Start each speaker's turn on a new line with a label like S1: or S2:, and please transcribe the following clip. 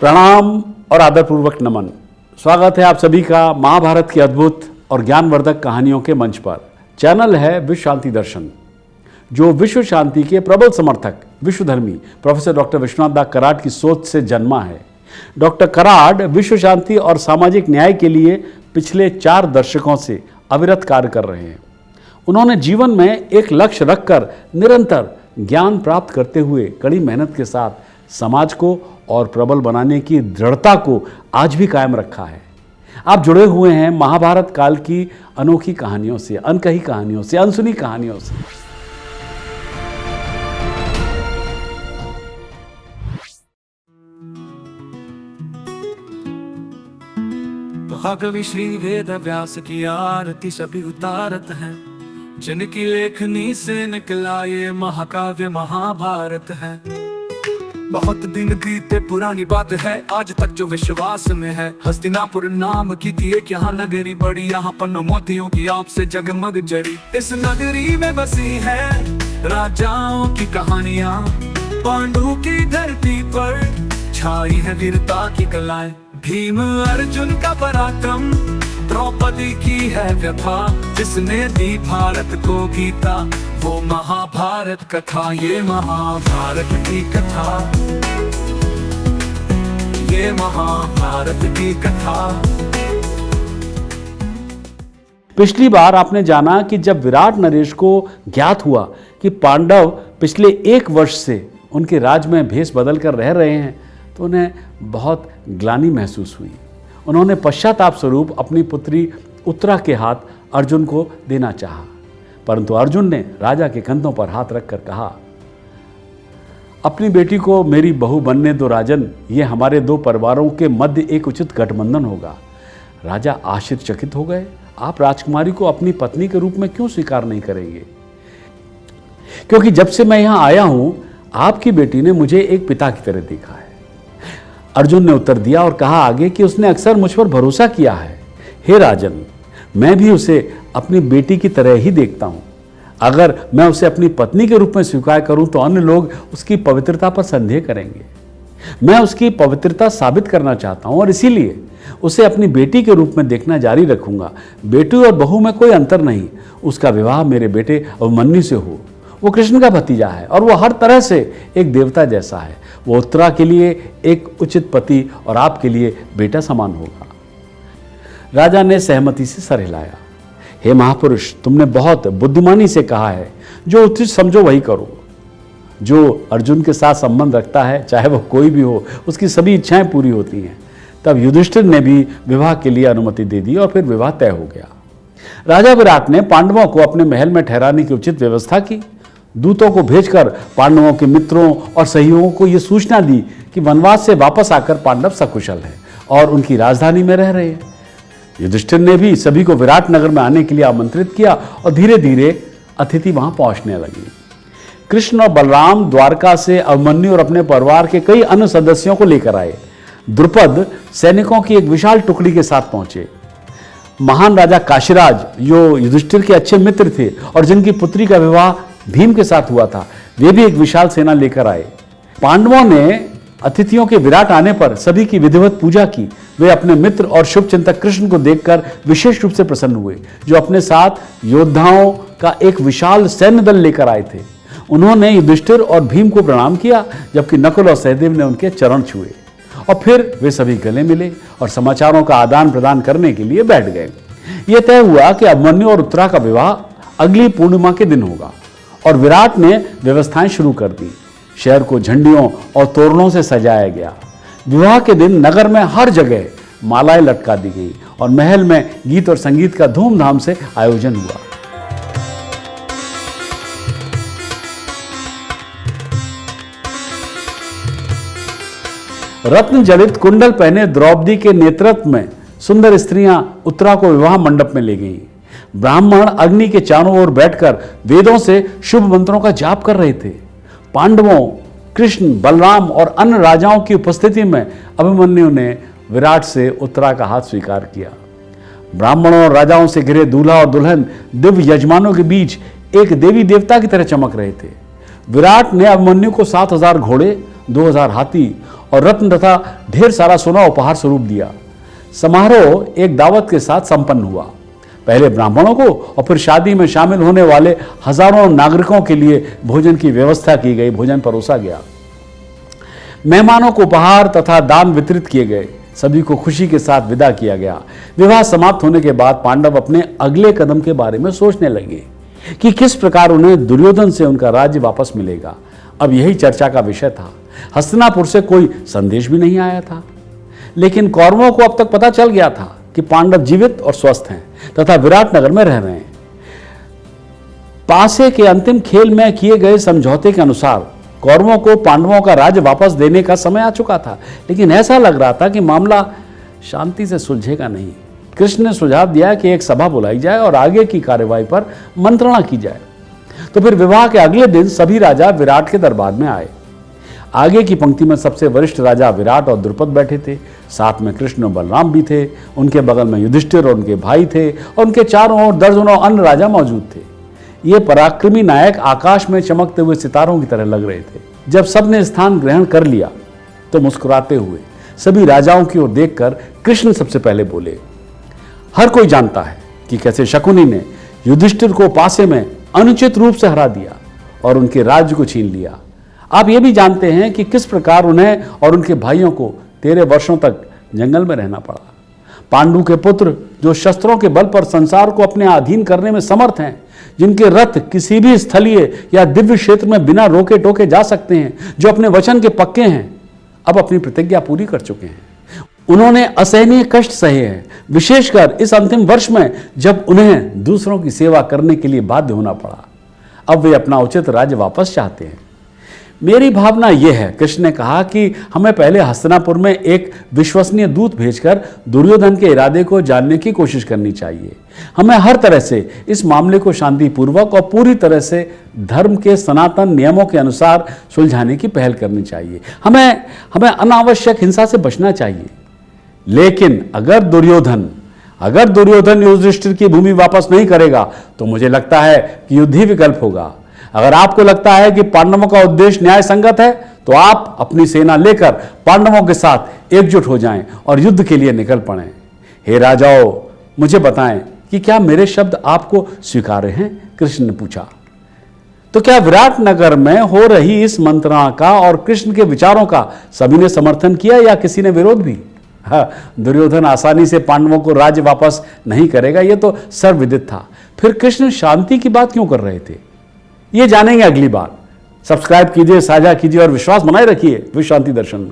S1: प्रणाम और आदरपूर्वक नमन। स्वागत है आप सभी का महाभारत की अद्भुत और ज्ञानवर्धक कहानियों के मंच पर। चैनल है विश्व शांति दर्शन, जो विश्व शांति के प्रबल समर्थक विश्वधर्मी प्रोफेसर डॉक्टर विश्वनाथ दास कराड की सोच से जन्मा है। डॉक्टर कराड विश्व शांति और सामाजिक न्याय के लिए पिछले 4 दशकों से अविरत कार्य कर रहे हैं। उन्होंने जीवन में एक लक्ष्य रखकर निरंतर ज्ञान प्राप्त करते हुए कड़ी मेहनत के साथ समाज को और प्रबल बनाने की दृढ़ता को आज भी कायम रखा है। आप जुड़े हुए हैं महाभारत काल की अनोखी कहानियों से, अनकही कहानियों से, अनसुनी कहानियों से।
S2: महाकवि श्री वेद व्यास की आरती सभी उतारत हैं, जिनकी लेखनी से निकला ये महाकाव्य महाभारत है। बहुत दिन बीते पुरानी बात है, आज तक जो विश्वास में है। हस्तिनापुर नाम की थी एक यहाँ नगरी बड़ी, यहाँ पन्नों मोतियों की आपसे जगमग जड़ी। इस नगरी में बसी है राजाओं की कहानियाँ, पांडु की धरती पर छाई है वीरता की कलाएं। भीम अर्जुन का पराक्रम, द्रौपदी की है व्यथा, जिसने दी भारत को गीता वो महाभारत कथा। ये महाभारत की कथा, ये महाभारत की कथा।
S1: पिछली बार आपने जाना कि जब विराट नरेश को ज्ञात हुआ कि पांडव पिछले 1 वर्ष से उनके राज में भेष बदल कर रह रहे हैं, तो उन्हें बहुत ग्लानि महसूस हुई। उन्होंने पश्चाताप स्वरूप अपनी पुत्री उत्तरा के हाथ अर्जुन को देना चाहा, परंतु अर्जुन ने राजा के कंधों पर हाथ रखकर कहा, अपनी बेटी को मेरी बहू बनने दो राजन, ये हमारे 2 परिवारों के मध्य एक उचित गठबंधन होगा। राजा आश्चर्यचकित हो गए। आप राजकुमारी को अपनी पत्नी के रूप में क्यों स्वीकार नहीं करेंगे? क्योंकि जब से मैं यहां आया हूं, आपकी बेटी ने मुझे एक पिता की तरह देखा है। अर्जुन ने उत्तर दिया और कहा आगे कि उसने अक्सर मुझ पर भरोसा किया है। हे राजन, मैं भी उसे अपनी बेटी की तरह ही देखता हूं। अगर मैं उसे अपनी पत्नी के रूप में स्वीकार करूं तो अन्य लोग उसकी पवित्रता पर संदेह करेंगे। मैं उसकी पवित्रता साबित करना चाहता हूं और इसीलिए उसे अपनी बेटी के रूप में देखना जारी रखूंगा। बेटी और बहू में कोई अंतर नहीं। उसका विवाह मेरे बेटे अभिमन्यु से हो। वो कृष्ण का भतीजा है और वो हर तरह से एक देवता जैसा है। वो उत्तरा के लिए एक उचित पति और आपके लिए बेटा समान होगा। राजा ने सहमति से सर हिलाया। हे महापुरुष, तुमने बहुत बुद्धिमानी से कहा है। जो उचित समझो वही करो। जो अर्जुन के साथ संबंध रखता है, चाहे वह कोई भी हो, उसकी सभी इच्छाएं पूरी होती हैं। तब युधिष्ठिर ने भी विवाह के लिए अनुमति दे दी और फिर विवाह तय हो गया। राजा विराट ने पांडवों को अपने महल में ठहराने की उचित व्यवस्था की। दूतों को भेजकर पांडवों के मित्रों और सहयोगियों को यह सूचना दी कि वनवास से वापस आकर पांडव सकुशल हैं और उनकी राजधानी में रह रहे हैं। युधिष्ठिर ने भी सभी को विराट नगर में आने के लिए आमंत्रित किया और धीरे धीरे अतिथि वहां पहुंचने लगी। कृष्ण और बलराम द्वारका से अभिमन्यु और अपने परिवार के कई अन्य सदस्यों को लेकर आए। द्रुपद सैनिकों की एक विशाल टुकड़ी के साथ पहुंचे। महान राजा काशीराज, जो युधिष्ठिर के अच्छे मित्र थे और जिनकी पुत्री का विवाह भीम के साथ हुआ था, वे भी एक विशाल सेना लेकर आए। पांडवों ने अतिथियों के विराट आने पर सभी की विधिवत पूजा की। वे अपने मित्र और शुभचिंतक कृष्ण को देखकर विशेष रूप से प्रसन्न हुए, जो अपने साथ योद्धाओं का एक विशाल सैन्य दल लेकर आए थे। उन्होंने युधिष्ठिर और भीम को प्रणाम किया, जबकि नकुल और सहदेव ने उनके चरण छुए और फिर वे सभी गले मिले और समाचारों का आदान प्रदान करने के लिए बैठ गए। यह तय हुआ कि अभिमन्यु और उत्तरा का विवाह अगली पूर्णिमा के दिन होगा और विराट ने व्यवस्थाएं शुरू कर दी। शहर को झंडियों और तोरणों से सजाया गया। विवाह के दिन नगर में हर जगह मालाएं लटका दी गई और महल में गीत और संगीत का धूमधाम से आयोजन हुआ। रत्न जड़ित कुंडल पहने द्रौपदी के नेतृत्व में सुंदर स्त्रियां उत्तरा को विवाह मंडप में ले गईं। ब्राह्मण अग्नि के चारों ओर बैठकर वेदों से शुभ मंत्रों का जाप कर रहे थे। पांडवों, कृष्ण, बलराम और अन्य राजाओं की उपस्थिति में अभिमन्यु ने विराट से उत्तरा का हाथ स्वीकार किया। ब्राह्मणों और राजाओं से घिरे दूल्हा और दुल्हन दिव्य यजमानों के बीच एक देवी देवता की तरह चमक रहे थे। विराट ने अभिमन्यु को 7,000 घोड़े, 2,000 हाथी और रत्न तथा ढेर सारा सोना उपहार स्वरूप दिया। समारोह एक दावत के साथ संपन्न हुआ। पहले ब्राह्मणों को और फिर शादी में शामिल होने वाले हजारों नागरिकों के लिए भोजन की व्यवस्था की गई, भोजन परोसा गया। मेहमानों को उपहार तथा दान वितरित किए गए। सभी को खुशी के साथ विदा किया गया। विवाह समाप्त होने के बाद पांडव अपने अगले कदम के बारे में सोचने लगे कि किस प्रकार उन्हें दुर्योधन से उनका राज्य वापस मिलेगा। अब यही चर्चा का विषय था। हस्तिनापुर से कोई संदेश भी नहीं आया था, लेकिन कौरवों को अब तक पता चल गया था कि पांडव जीवित और स्वस्थ हैं तथा विराट नगर में रह रहे हैं। पासे के अंतिम खेल में किए गए समझौते के अनुसार कौरवों को पांडवों का राज्य वापस देने का समय आ चुका था, लेकिन ऐसा लग रहा था कि मामला शांति से सुलझेगा नहीं। कृष्ण ने सुझाव दिया कि एक सभा बुलाई जाए और आगे की कार्यवाही पर मंत्रणा की जाए। तो फिर विवाह के अगले दिन सभी राजा विराट के दरबार में आए। आगे की पंक्ति में सबसे वरिष्ठ राजा विराट और द्रुपद बैठे थे। साथ में कृष्ण और बलराम भी थे। उनके बगल में युधिष्ठिर और उनके भाई थे और उनके चारों ओर दर्जनों अन्य राजा मौजूद थे। ये पराक्रमी नायक आकाश में चमकते हुए सितारों की तरह लग रहे थे। जब सबने स्थान ग्रहण कर लिया तो मुस्कुराते हुए सभी राजाओं की ओर देखकर कृष्ण सबसे पहले बोले, हर कोई जानता है कि कैसे शकुनी ने युधिष्ठिर को पासे में अनुचित रूप से हरा दिया और उनके राज्य को छीन लिया। आप ये भी जानते हैं कि किस प्रकार उन्हें और उनके भाइयों को 13 वर्षों तक जंगल में रहना पड़ा। पांडु के पुत्र जो शस्त्रों के बल पर संसार को अपने अधीन करने में समर्थ हैं, जिनके रथ किसी भी स्थलीय या दिव्य क्षेत्र में बिना रोके टोके जा सकते हैं, जो अपने वचन के पक्के हैं, अब अपनी प्रतिज्ञा पूरी कर चुके हैं। उन्होंने असहनीय कष्ट सहे हैं, विशेषकर इस अंतिम वर्ष में जब उन्हें दूसरों की सेवा करने के लिए बाध्य होना पड़ा। अब वे अपना उचित राज्य वापस चाहते हैं। मेरी भावना यह है, कृष्ण ने कहा, कि हमें पहले हस्तिनापुर में एक विश्वसनीय दूत भेजकर दुर्योधन के इरादे को जानने की कोशिश करनी चाहिए। हमें हर तरह से इस मामले को शांतिपूर्वक और पूरी तरह से धर्म के सनातन नियमों के अनुसार सुलझाने की पहल करनी चाहिए। हमें अनावश्यक हिंसा से बचना चाहिए। लेकिन अगर दुर्योधन युधिष्ठिर की भूमि वापस नहीं करेगा तो मुझे लगता है कि युद्ध ही विकल्प होगा। अगर आपको लगता है कि पांडवों का उद्देश्य न्याय संगत है तो आप अपनी सेना लेकर पांडवों के साथ एकजुट हो जाएं और युद्ध के लिए निकल पड़ें। हे राजाओं, मुझे बताएं कि क्या मेरे शब्द आपको स्वीकार्य हैं? कृष्ण ने पूछा। तो क्या विराट नगर में हो रही इस मंत्रणा का और कृष्ण के विचारों का सभी ने समर्थन किया या किसी ने विरोध भी? दुर्योधन आसानी से पांडवों को राज्य वापस नहीं करेगा, यह तो सर्वविदित था। फिर कृष्ण शांति की बात क्यों कर रहे थे? ये जानेंगे अगली बार। सब्सक्राइब कीजिए, साझा कीजिए और विश्वास बनाए रखिए विश्व शांति दर्शन में।